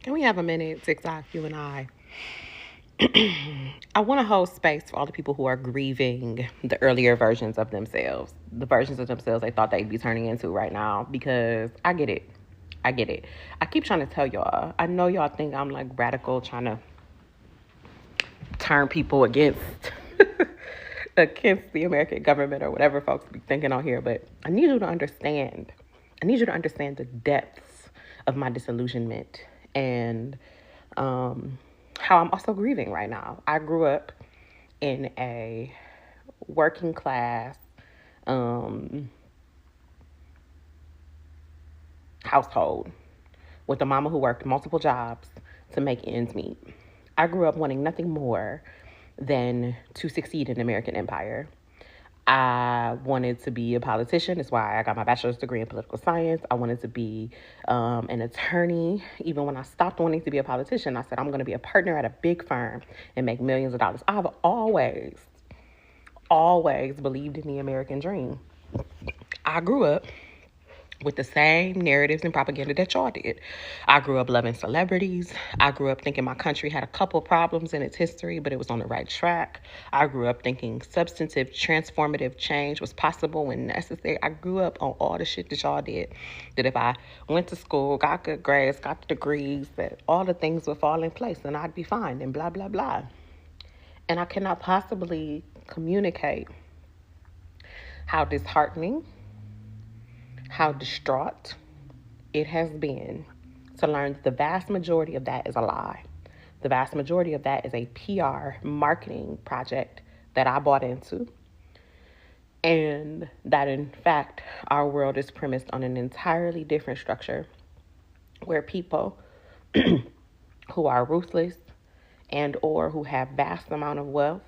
Can we have a minute, TikTok, you and I? I want to hold space for all the people who are grieving the earlier versions of themselves, the versions of themselves they thought they'd be turning into right now, because I get it. I get it. I keep trying to tell y'all. I know y'all think I'm like radical, trying to turn people against against the American government or whatever folks be thinking on here, but I need you to understand. I need you to understand the depths of my disillusionment and how I'm also grieving right now. I grew up in a working class um, household with a mama who worked multiple jobs to make ends meet. I grew up wanting nothing more than to succeed in the American empire. I wanted to be a politician. That's why I got my bachelor's degree in political science. I wanted to be an attorney. Even when I stopped wanting to be a politician, I said, I'm going to be a partner at a big firm and make millions of dollars. I've always believed in the American dream. I grew up with the same narratives and propaganda that y'all did. I grew up loving celebrities. I grew up thinking my country had a couple problems in its history, but it was on the right track. I grew up thinking substantive, transformative change was possible when necessary. I grew up on all the shit that y'all did. That if I went to school, got good grades, got the degrees, that all the things would fall in place and I'd be fine and blah, blah, blah. And I cannot possibly communicate how disheartening, how distraught it has been to learn that the vast majority of that is a lie. The vast majority of that is a PR marketing project that I bought into. And that in fact, our world is premised on an entirely different structure where people who are ruthless and or who have vast amount of wealth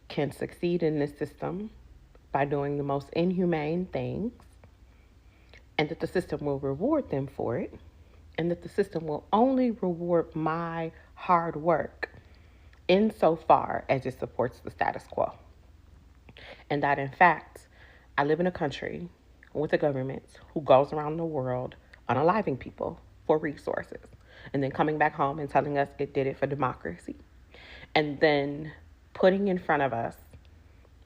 can succeed in this system by doing the most inhumane things, and that the system will reward them for it, and that the system will only reward my hard work insofar as it supports the status quo. And that in fact, I live in a country with a government who goes around the world unaliving people for resources and then coming back home and telling us it did it for democracy. And then putting in front of us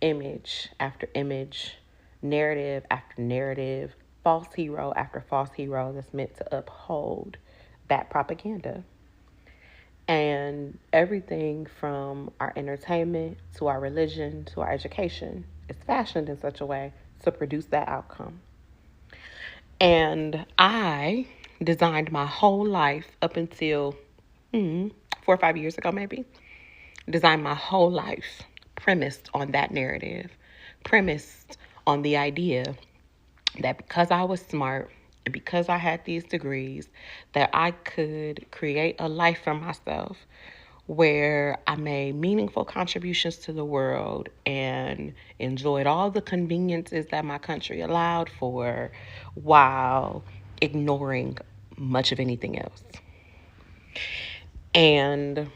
image after image, narrative after narrative, false hero after false hero that's meant to uphold that propaganda. And everything from our entertainment to our religion to our education is fashioned in such a way to produce that outcome. And I designed my whole life up until 4 or 5 years ago, maybe, designed my whole life premised on that narrative, premised on the idea that because I was smart and because I had these degrees, that I could create a life for myself where I made meaningful contributions to the world and enjoyed all the conveniences that my country allowed for while ignoring much of anything else. And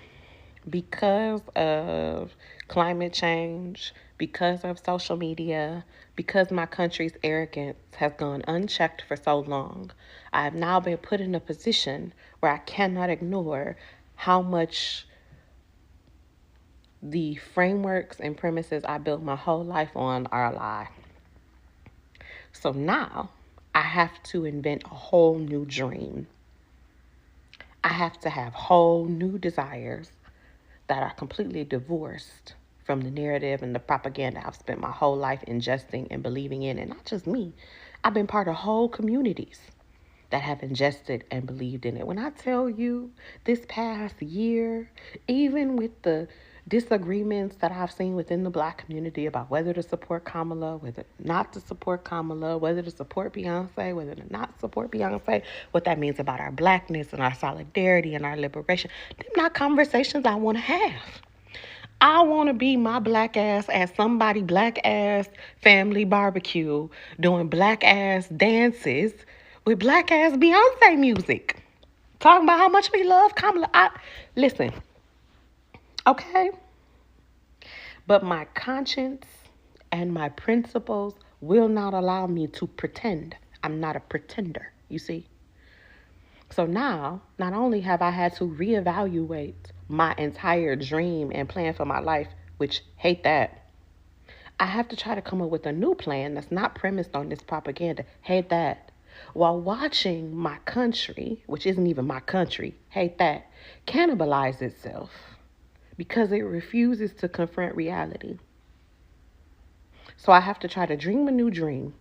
because of climate change, because of social media, because my country's arrogance has gone unchecked for so long, I have now been put in a position where I cannot ignore how much the frameworks and premises I built my whole life on are a lie. So now I have to invent a whole new dream. I have to have whole new desires that are completely divorced from the narrative and the propaganda I've spent my whole life ingesting and believing in. And not just me, I've been part of whole communities that have ingested and believed in it. When I tell you this past year, even with the disagreements that I've seen within the Black community about whether to support Kamala, whether not to support Kamala, whether to support Beyonce, whether to not support Beyonce, what that means about our Blackness and our solidarity and our liberation, they're not conversations I want to have. I want to be my Black ass at somebody Black ass family barbecue doing Black ass dances with Black ass Beyonce music. Talking about how much we love Kamala. Listen, okay? But my conscience and my principles will not allow me to pretend. I'm not a pretender, you see? So now, not only have I had to reevaluate my entire dream and plan for my life, which hate that, I have to try to come up with a new plan that's not premised on this propaganda, hate that, while watching my country, which isn't even my country, hate that, cannibalize itself because it refuses to confront reality. So I have to try to dream a new dream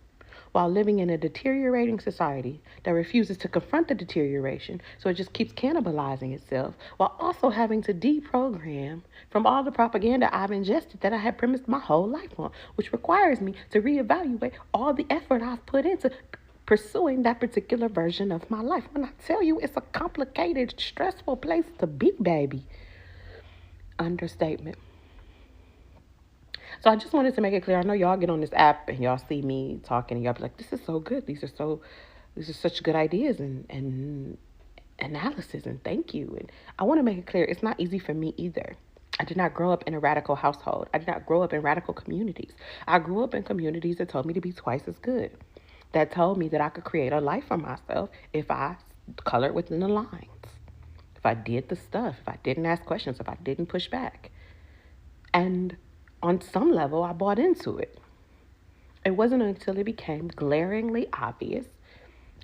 while living in a deteriorating society that refuses to confront the deterioration. So it just keeps cannibalizing itself while also having to deprogram from all the propaganda I've ingested that I had premised my whole life on, which requires me to reevaluate all the effort I've put into pursuing that particular version of my life. When I tell you it's a complicated, stressful place to be, baby. Understatement. So I just wanted to make it clear. I know y'all get on this app and y'all see me talking and y'all be like, this is so good. These are such good ideas and analysis, and thank you. And I want to make it clear, it's not easy for me either. I did not grow up in a radical household. I did not grow up in radical communities. I grew up in communities that told me to be twice as good, that told me that I could create a life for myself if I colored within the lines, if I did the stuff, if I didn't ask questions, if I didn't push back. And on some level, I bought into it. It wasn't until it became glaringly obvious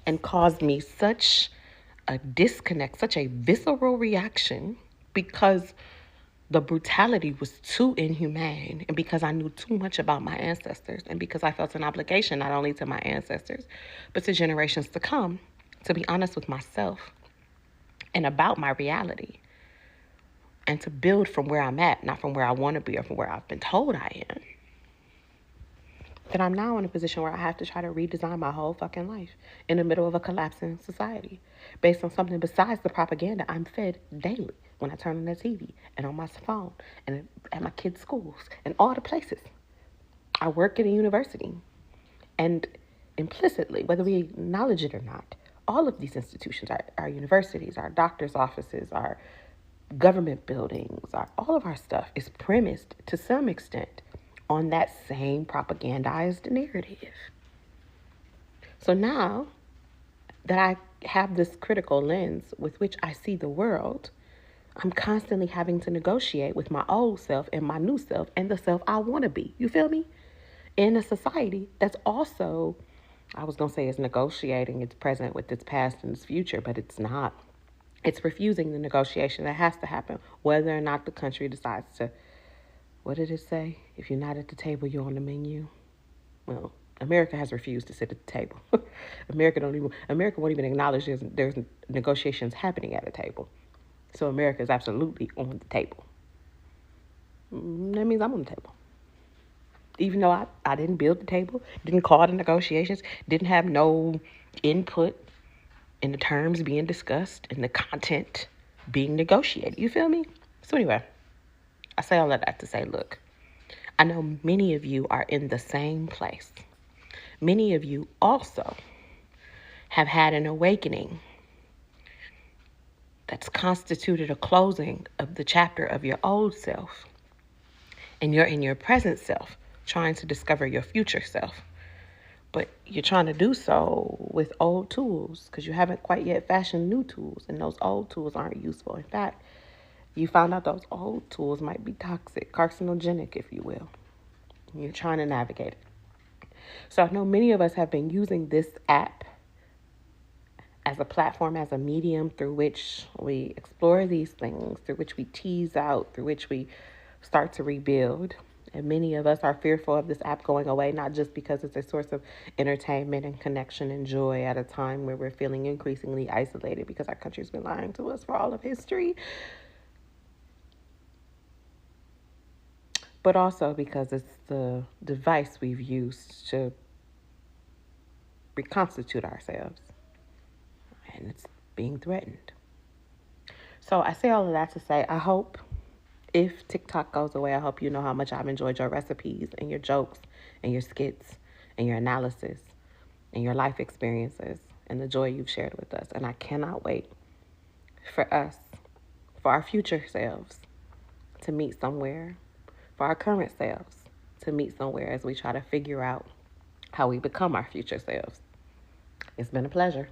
and caused me such a disconnect, such a visceral reaction, because the brutality was too inhumane, and because I knew too much about my ancestors, and because I felt an obligation not only to my ancestors, but to generations to come, to be honest with myself and about my reality, and to build from where I'm at, not from where I want to be or from where I've been told I am. That I'm now in a position where I have to try to redesign my whole fucking life in the middle of a collapsing society based on something besides the propaganda I'm fed daily when I turn on the TV and on my phone and at my kids' schools and all the places. I work at a university, and implicitly, whether we acknowledge it or not, all of these institutions, our universities, our doctors' offices, our government buildings, all of our stuff is premised to some extent on that same propagandized narrative. So now that I have this critical lens with which I see the world, I'm constantly having to negotiate with my old self and my new self and the self I want to be. You feel me? In a society that's also, I was going to say it's negotiating its present with its past and its future, but it's not. It's refusing the negotiation that has to happen, whether or not the country decides to, what did it say? If you're not at the table, you're on the menu. Well, America has refused to sit at the table. America won't even acknowledge there's negotiations happening at a table. So America is absolutely on the table. That means I'm on the table. Even though I didn't build the table, didn't call the negotiations, didn't have no input in the terms being discussed and the content being negotiated. You feel me? So anyway, I say all of that to say, look, I know many of you are in the same place. Many of you also have had an awakening that's constituted a closing of the chapter of your old self. And you're in your present self trying to discover your future self. But you're trying to do so with old tools because you haven't quite yet fashioned new tools. And those old tools aren't useful. In fact, you found out those old tools might be toxic, carcinogenic, if you will. You're trying to navigate it. So I know many of us have been using this app as a platform, as a medium through which we explore these things, through which we tease out, through which we start to rebuild. And many of us are fearful of this app going away, not just because it's a source of entertainment and connection and joy at a time where we're feeling increasingly isolated because our country's been lying to us for all of history, but also because it's the device we've used to reconstitute ourselves, and it's being threatened. So I say all of that to say, I hope if TikTok goes away, I hope you know how much I've enjoyed your recipes and your jokes and your skits and your analysis and your life experiences and the joy you've shared with us. And I cannot wait for us, for our future selves to meet somewhere, for our current selves to meet somewhere as we try to figure out how we become our future selves. It's been a pleasure.